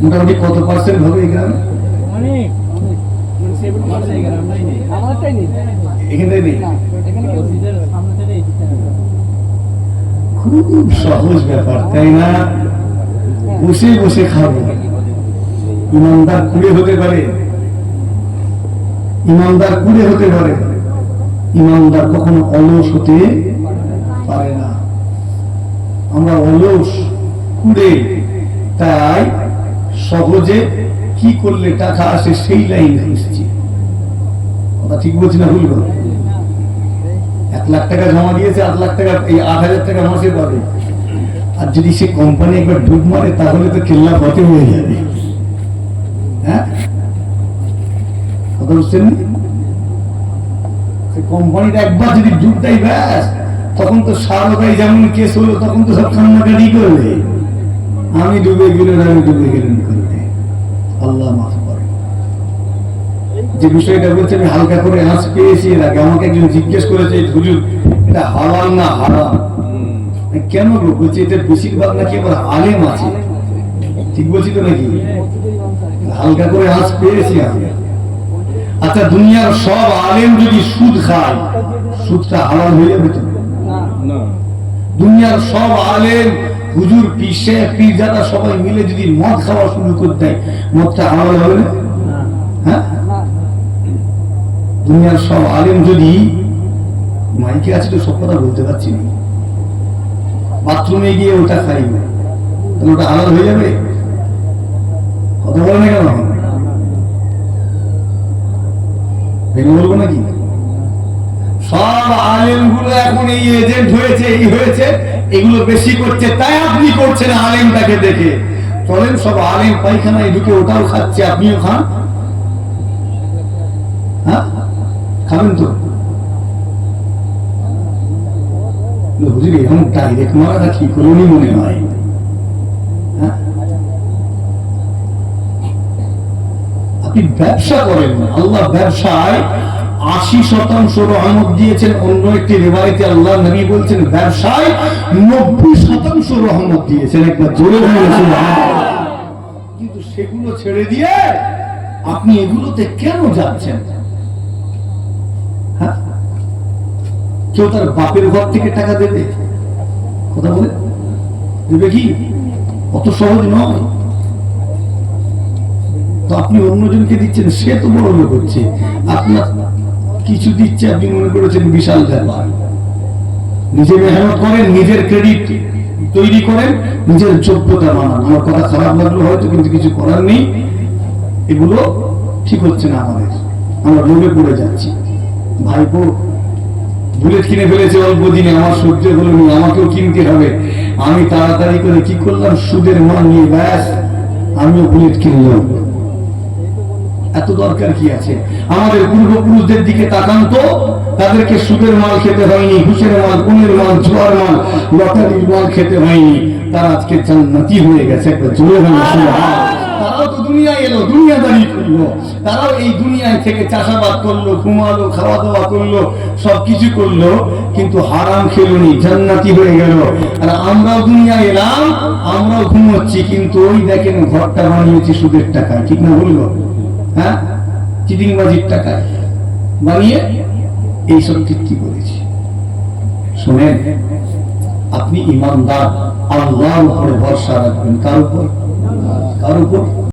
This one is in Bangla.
মোটামুটি কত পার্সেন্ট হবে এই গ্রামে? এখানটাই নেই। খুব সহজ ব্যাপার, তাই না? বসে বসে খাবো। ইমানদার কুড়ে হতে পারে, ইমানদার কুড়ে হতে পারে, ইমানদার কখনো অলস হতে পারে না। আমরা অলস কুড়ে, তাই সহজে কি করলে টাকা আসে সেই লাইন খুঁজছি। কথা ঠিক বলছি না ভুল বল? 1 লাখ টাকা জমা দিয়েছে, 8 লাখ টাকা, এই 8,000 টাকা মাসে পাবে। আর যদি সে কোম্পানি একবার ডুব মারে তাহলে তো কেল্লা পথে হয়ে যাবে। হ্যাঁ, কথা বুঝছেন? সে কোম্পানিটা একবার যদি ডুব দেয় ব্যাস, তখন তো সারদাই যেমন কেস হলো, তখন তো সব কান্নাকাটি করবে, আমি ডুবে গেলেন, আমি ডুবে গেলেন করবে। আল্লাহ মাফ করে। যে বিষয়টা বলছে আমি হালকা করে আঁচ পেয়েছি, এর আগে আমাকে একজন জিজ্ঞেস করেছে, হুজুর এটা হালাল না হারাম? কেন গো? বলছে এটা বেশিরভাগ নাকি আবার আলেম আছে। ঠিক বলছি তো নাকি? হালকা করে আঁচ পেয়েছি আমি। আচ্ছা, দুনিয়ার সব আলেম যদি সুদ খায়, সুদটা হালাল হয়ে যাবে তো? না। দুনিয়ার সব আলেম, হুজুর, পীর যারা সবাই মিলে যদি মদ খাওয়া শুরু করে দেয়, মদটা হালাল হবে না? হ্যাঁ, দুনিয়ার সব আলেম যদি, মাইকে আছে তো সব কথা বলতে পারছি না, বাথরুমে গিয়ে ওটা খাইবে, তাহলে ওটা হালাল হয়ে যাবে? কথা বলে না কেন? ভেঙে বলবো নাকি? সব আলেম গুলো এখন এই এজেন্ট হয়েছে, এই হয়েছে, এগুলো বেশি করছে, তাই আপনি করছেন আলেমটাকে দেখে। চলেন সব আলেম পায়খানায় ঢুকে ওটাও খাচ্ছে, আপনিও খান। হ্যাঁ, খাবেন তো? হুজুর এখন ডাইরেক্ট মারাটা কি করুনই মনে হয়? হ্যাঁ, আপনি ব্যবসা করেন না, আল্লাহ ব্যবসায় 80% রহমত দিয়েছেন। অন্য একটি রিওয়ায়াতে আল্লাহ নবী বলছেন ব্যবসায় 90% রহমত দিয়েছেন। একবার জোরে বলুন সুবহানাল্লাহ। কিন্তু সেগুলো ছেড়ে দিয়ে আপনি এগুলোতে কেন যাচ্ছেন? হ্যাঁ, কেউ তার বাপের ঘর থেকে টাকা দেবে? কথা বলে দেবে কি? অত সহজ নয়। তো আপনি অন্যজনকে দিচ্ছেন, সে তো বড় লোক হচ্ছে, আপনার কিছু দিচ্ছে, আপনি মনে করেছেন বিশাল ব্যাপার। নিজে মেহনত করেন, নিজের ক্রেডিট তৈরি করেন, নিজের যোগ্যতা বানান। আমার কথা খারাপ লাগলো হয়তো, কিন্তু কিছু করার নেই। এগুলো ঠিক হচ্ছে না আমাদের, আমরা লোভে পড়ে যাচ্ছি। ভাইপো বুলেট কিনে ফেলেছে অল্প দিনে, আমার সহ্য হলো নি, আমাকেও কিনতে হবে। আমি তাড়াতাড়ি করে কি করলাম, সুদের মাল নিয়ে ব্যাস আমিও বুলেট কিনলাম। এত দরকার কি আছে? আমাদের পূর্বপুরুষদের দিকে তাকান তো, তাদেরকে সুদের মাল খেতে হয়নি, ঘুষের মাল, কোনের মাল, জোয়ার মাল, লটারির মাল খেতে হয়নি, তারা আজকে জান্নাতি হয়ে গেছে। একটা জোরে হয়ে তারাও তো দুনিয়ায় এলো, দুনিয়াদারি করলো, তারাও এই দুনিয়ায় থেকে চাষাবাদ করলো, ঘুমালো, খাওয়া দাওয়া করলো, সবকিছু করলো, কিন্তু হারাম খেলোনি, জান্নাতি হয়ে গেল। আর আমরাও দুনিয়ায় এলাম, আমরাও ঘুমোচ্ছি, কিন্তু ওই দেখেন ঘরটা বানিয়েছি সুদের টাকায়। ঠিক না বললো? হ্যাঁ, চিটিংবাজির টাকায় বানিয়ে এইসব কীর্তি করেছি। শোনেন, আপনি ইমানদার, আল্লাহর উপরে ভরসা রাখবেন। কার উপর? কার উপর?